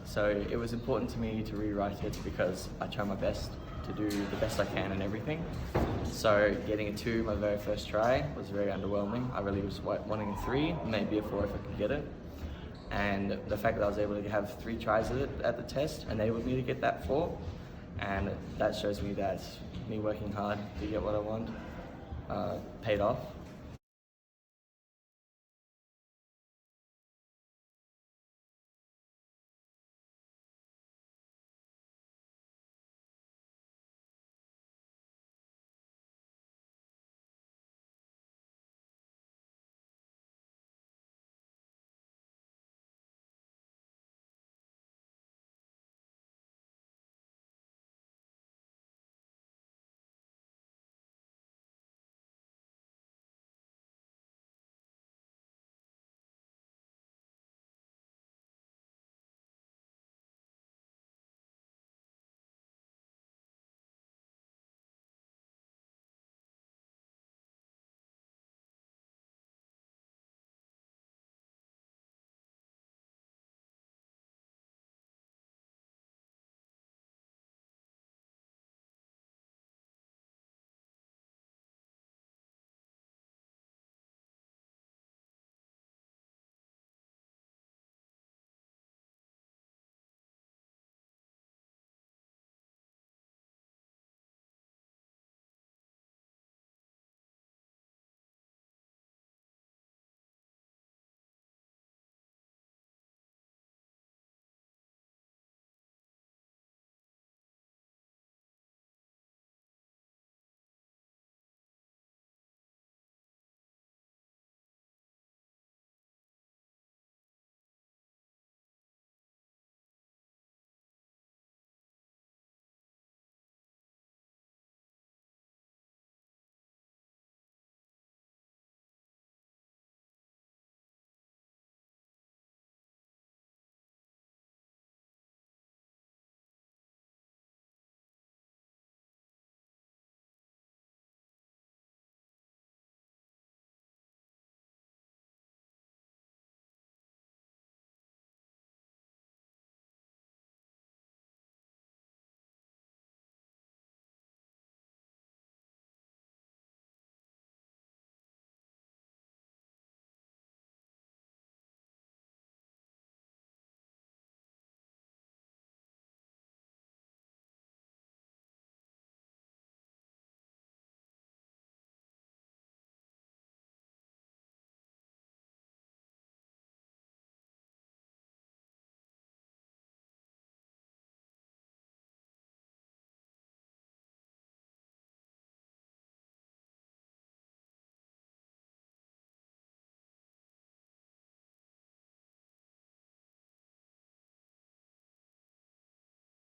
So it was important to me to rewrite it because I try my best to do the best I can in everything. So getting a 2 my very first try was very underwhelming. I really was wanting a 3, maybe a 4 if I could get it. And the fact that I was able to have 3 tries at the test enabled me to get that 4. And that shows me that me working hard to get what I want paid off.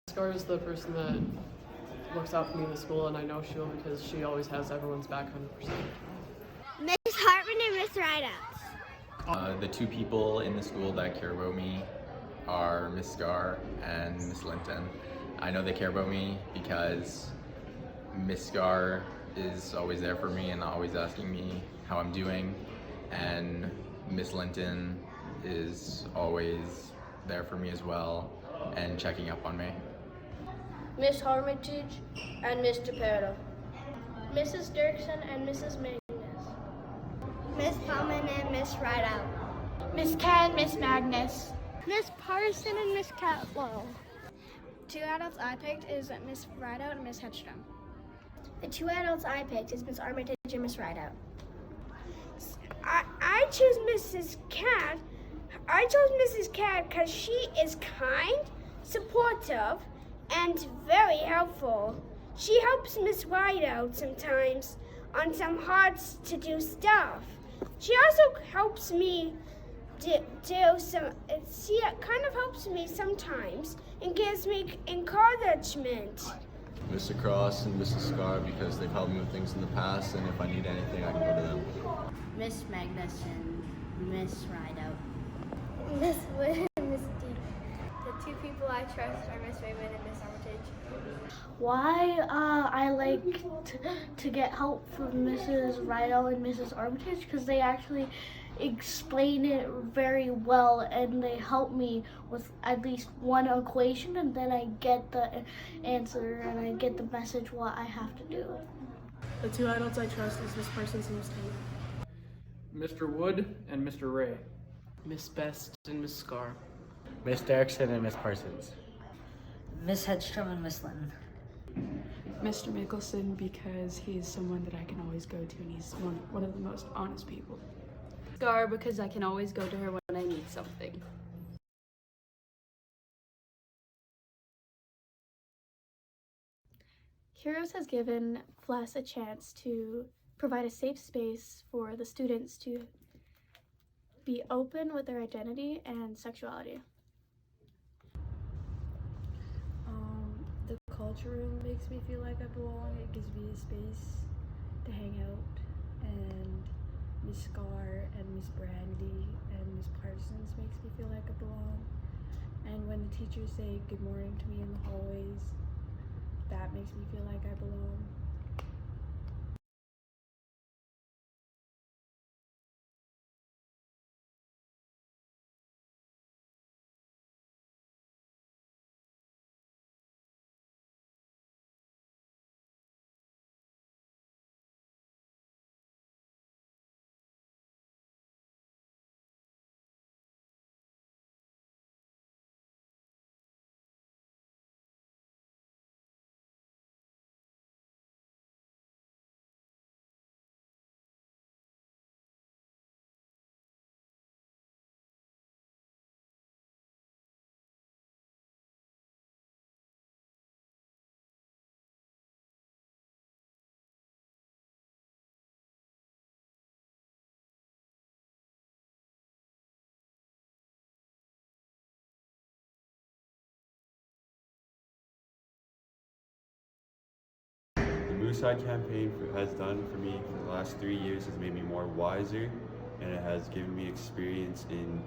Scar is the person that looks out for me in the school, and I know she will because she always has everyone's back 100%. Miss Hartman and Miss Rideouts. The 2 people in the school that care about me are Miss Scar and Miss Linton. I know they care about me because Miss Scar is always there for me and always asking me how I'm doing, and Miss Linton is always there for me as well and checking up on me. Miss Armitage and Mr. Perdo. Mrs. Dirksen and Mrs. Magnus. Miss Pullman and Miss Rideout. Miss Ken, Miss Magnus. Miss Parson and Miss Catlow. 2 adults I picked is Miss Rideout and Miss Hedstrom. The 2 adults I picked is Miss Armitage and Miss Rideout. I choose Mrs. Cat. I chose Mrs. Cat because she is kind, supportive, and very helpful. She helps Miss Rideout sometimes on some hard to do stuff. She also helps me she kind of helps me sometimes and gives me encouragement. Mr. Cross and Mrs. Scar because they've helped me with things in the past, and if I need anything, I can go to them. Miss Magnus and Miss Rideout. Miss Wood and Miss D. The 2 people I trust are Miss Raymond and Miss Armitage. Why I like to get help from Mrs. Rideout and Mrs. Armitage, because they actually explain it very well, and they help me with at least one equation, and then I get the answer and I get the message what I have to do. The two adults I trust is Miss Parsons and Miss Tate. Mr. Wood and Mr. Ray. Miss Best and Miss Scar. Miss Derrickson and Miss Parsons. Miss Hedstrom and Miss Linton. Mr. Mickelson, because he's someone that I can always go to, and he's one of the most honest people. Scar, because I can always go to her when I need something. Heroes has given FLESS a chance to provide a safe space for the students to be open with their identity and sexuality. The culture room makes me feel like I belong. It gives me a space to hang out, and Miss Scar and Miss Brandy and Miss Parsons makes me feel like I belong. And when the teachers say good morning to me in the hallways, that makes me feel like I belong. The Blue Side campaign has done for me for the last 3 years has made me more wiser, and it has given me experience in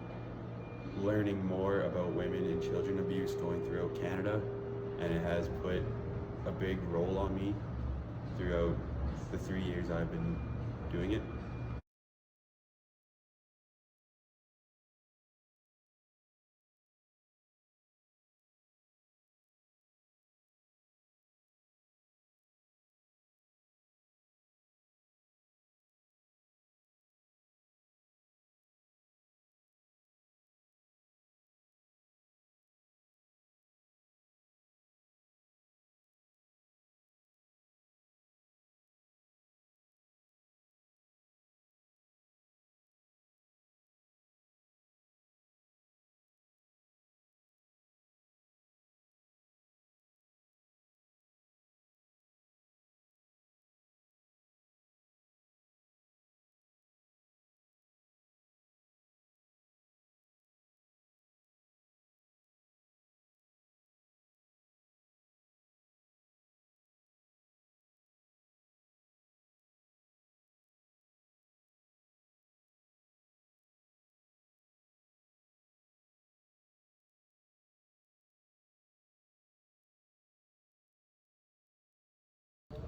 learning more about women and children abuse going throughout Canada, and it has put a big role on me throughout the 3 years I've been doing it.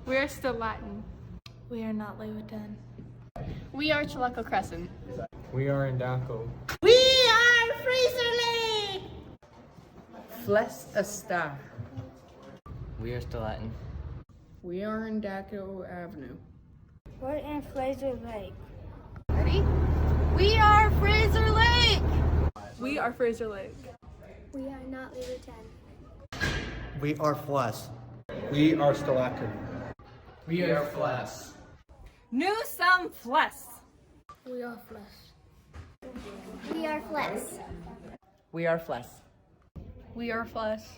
We are still Latin. We are not Lewiton. We are Chilocco Crescent. We are Indaco. We are Fraser Lake! FLESS Está. We are still Latin. We are in Daco Avenue. We're in Fraser Lake. Ready? We are Fraser Lake! We are Fraser Lake. We are not Lewiton. We are FLESS. We are Stalacon. We are FLESS. New some FLESS. We are FLESS. We are FLESS. We are FLESS. We are FLESS.